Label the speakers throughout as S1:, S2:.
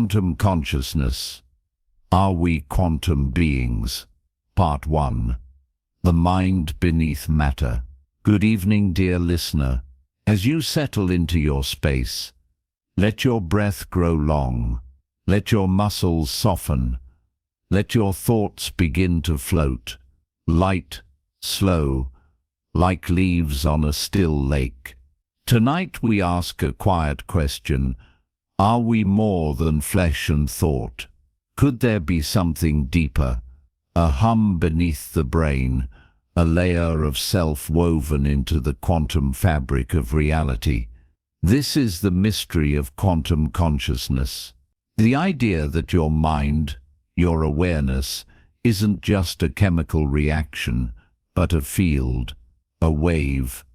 S1: Quantum Consciousness. Are we quantum beings? Part 1. The Mind Beneath Matter. Good evening, dear listener. As you settle into your space, let your breath grow long. Let your muscles soften. Let your thoughts begin to float. Light, slow, like leaves on a still lake. Tonight we ask a quiet question. Are we more than flesh and thought? Could there be something deeper? A hum beneath the brain, a layer of self woven into the quantum fabric of reality. This is the mystery of quantum consciousness. The idea that your mind, your awareness, isn't just a chemical reaction, but a field, a wave,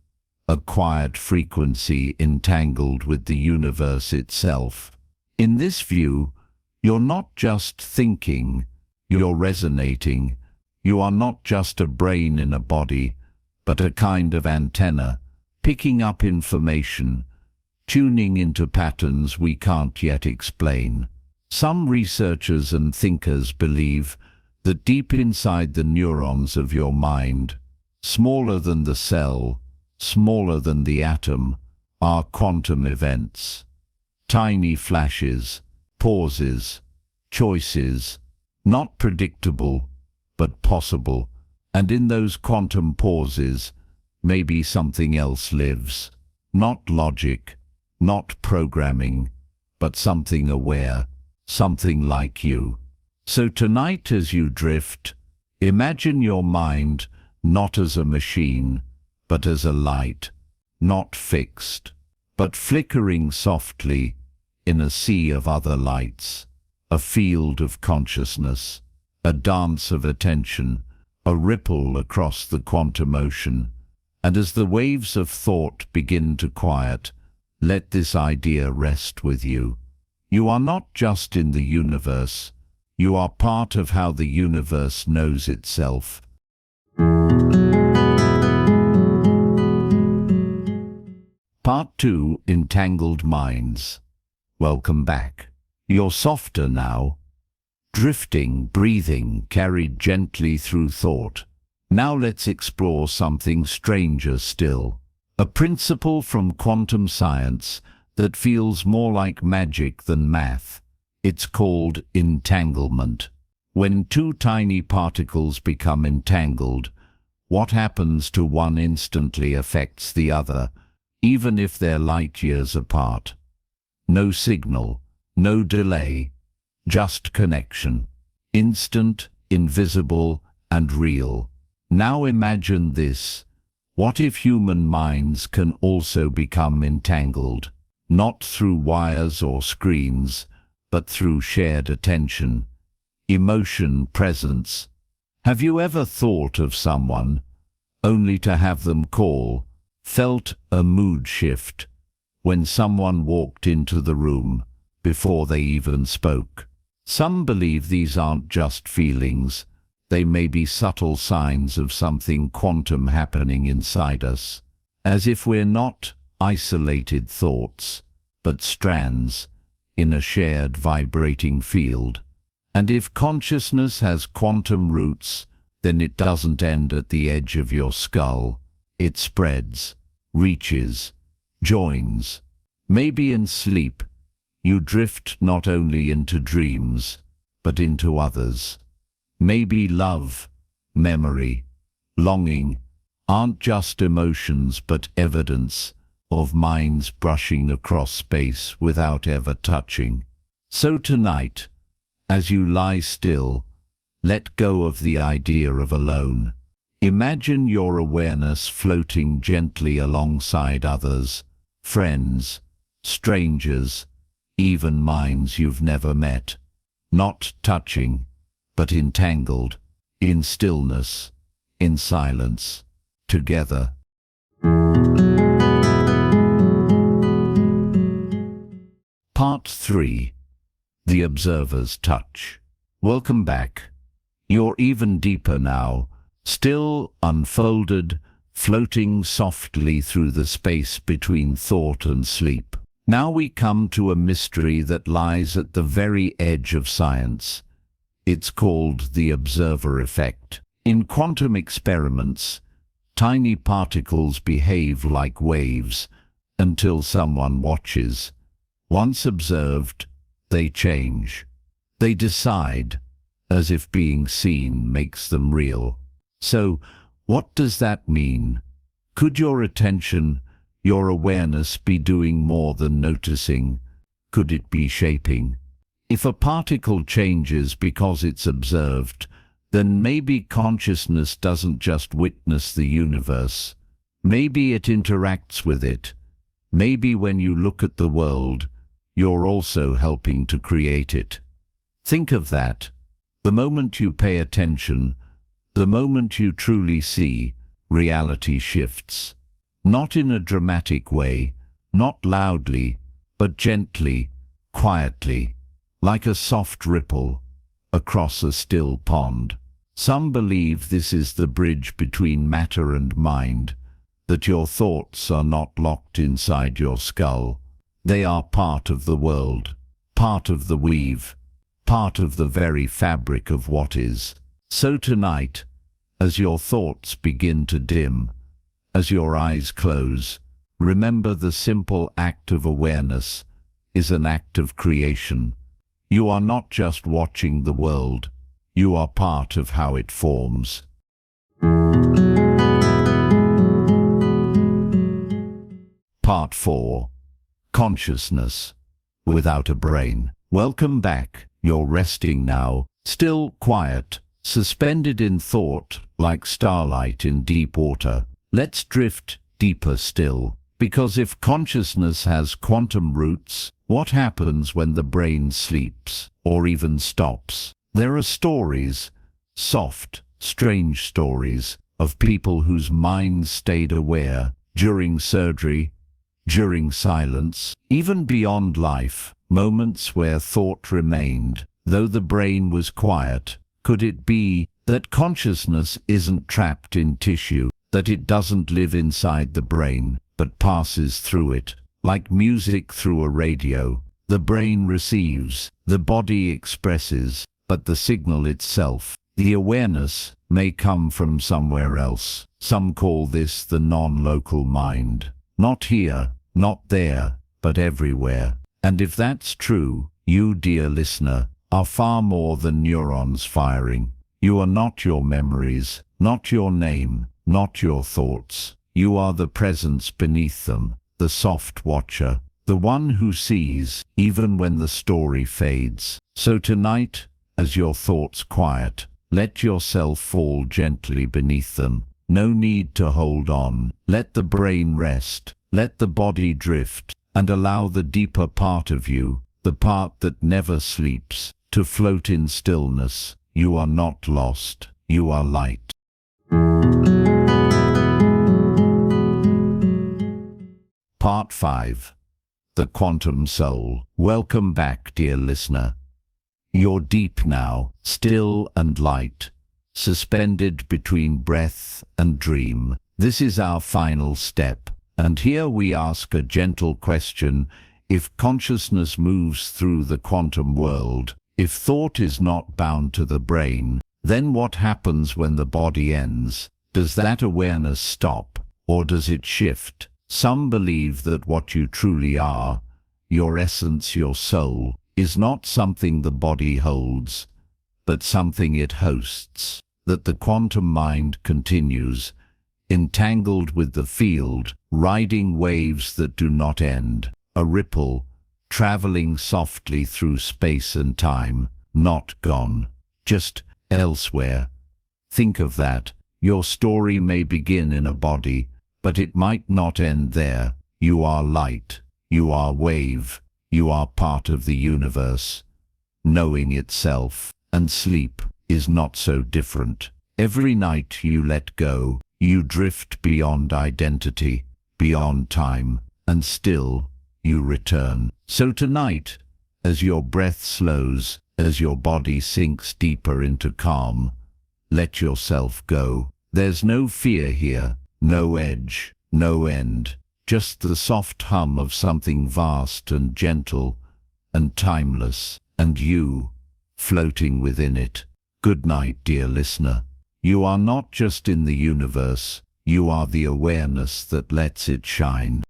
S1: a quiet frequency entangled with the universe itself. In this view, you're not just thinking, you're resonating. You are not just a brain in a body, but a kind of antenna, picking up information, tuning into patterns we can't yet explain. Some researchers and thinkers believe that deep inside the neurons of your mind, smaller than the cell, smaller than the atom, are quantum events. Tiny flashes, pauses, choices, not predictable, but possible. And in those quantum pauses, maybe something else lives. Not logic, not programming, but something aware, something like you. So tonight as you drift, imagine your mind not as a machine, but as a light, not fixed, but flickering softly in a sea of other lights, a field of consciousness, a dance of attention, a ripple across the quantum ocean. And as the waves of thought begin to quiet, let this idea rest with you. You are not just in the universe, you are part of how the universe knows itself. Part 2, Entangled Minds. Welcome back. You're softer now. Drifting, breathing, carried gently through thought. Now let's explore something stranger still. A principle from quantum science that feels more like magic than math. It's called entanglement. When two tiny particles become entangled, what happens to one instantly affects the other, even if they're light years apart. No signal, no delay, just connection. Instant, invisible, and real. Now imagine this. What if human minds can also become entangled? Not through wires or screens, but through shared attention, emotion, presence. Have you ever thought of someone, only to have them call, felt a mood shift, when someone walked into the room, before they even spoke? Some believe these aren't just feelings, they may be subtle signs of something quantum happening inside us, as if we're not isolated thoughts, but strands in a shared vibrating field. And if consciousness has quantum roots, then it doesn't end at the edge of your skull. It spreads, reaches, joins. Maybe in sleep, you drift not only into dreams, but into others. Maybe love, memory, longing aren't just emotions but evidence of minds brushing across space without ever touching. So tonight, as you lie still, let go of the idea of alone. Imagine your awareness floating gently alongside others, friends, strangers, even minds you've never met. Not touching, but entangled, in stillness, in silence, together. Part 3. The Observer's Touch. Welcome back. You're even deeper now, still unfolded, floating softly through the space between thought and sleep. Now we come to a mystery that lies at the very edge of science. It's called the observer effect. In quantum experiments, tiny particles behave like waves until someone watches. Once observed, they change. They decide, as if being seen makes them real. So, what does that mean? Could your attention, your awareness be doing more than noticing? Could it be shaping? If a particle changes because it's observed, then maybe consciousness doesn't just witness the universe. Maybe it interacts with it. Maybe when you look at the world, you're also helping to create it. Think of that. The moment you pay attention, the moment you truly see, reality shifts. Not in a dramatic way, not loudly, but gently, quietly, like a soft ripple across a still pond. Some believe this is the bridge between matter and mind, that your thoughts are not locked inside your skull. They are part of the world, part of the weave, part of the very fabric of what is. So tonight, as your thoughts begin to dim, as your eyes close, remember the simple act of awareness is an act of creation. You are not just watching the world, you are part of how it forms. Part 4. Consciousness without a brain. Welcome back. You're resting now, still quiet, suspended in thought like starlight in deep water. Let's drift deeper still, because if consciousness has quantum roots, what happens when the brain sleeps, or even stops? There are stories, soft, strange stories, of people whose minds stayed aware during surgery, during silence, even beyond life, moments where thought remained, though the brain was quiet. Could it be that consciousness isn't trapped in tissue, that it doesn't live inside the brain, but passes through it? Like music through a radio, the brain receives, the body expresses, but the signal itself, the awareness, may come from somewhere else. Some call this the non-local mind. Not here, not there, but everywhere. And if that's true, you, dear listener, are far more than neurons firing. You are not your memories, not your name, not your thoughts. You are the presence beneath them, the soft watcher, the one who sees, even when the story fades. So tonight, as your thoughts quiet, let yourself fall gently beneath them. No need to hold on. Let the brain rest, let the body drift, and allow the deeper part of you, the part that never sleeps, to float in stillness. You are not lost, you are light. Part 5. The Quantum Soul. Welcome back, dear listener. You're deep now, still and light, suspended between breath and dream. This is our final step, and here we ask a gentle question. If consciousness moves through the quantum world, if thought is not bound to the brain, then what happens when the body ends? Does that awareness stop, or does it shift? Some believe that what you truly are, your essence, your soul, is not something the body holds, but something it hosts, that the quantum mind continues, entangled with the field, riding waves that do not end, a ripple, traveling softly through space and time, not gone, just elsewhere. Think of that. Your story may begin in a body, but it might not end there. You are light, you are wave, you are part of the universe. Knowing itself and sleep is not so different. Every night you let go, you drift beyond identity, beyond time, and still you return. So tonight, as your breath slows, as your body sinks deeper into calm, let yourself go. There's no fear here, no edge, no end, just the soft hum of something vast and gentle and timeless, and you, floating within it. Good night, dear listener. You are not just in the universe, you are the awareness that lets it shine.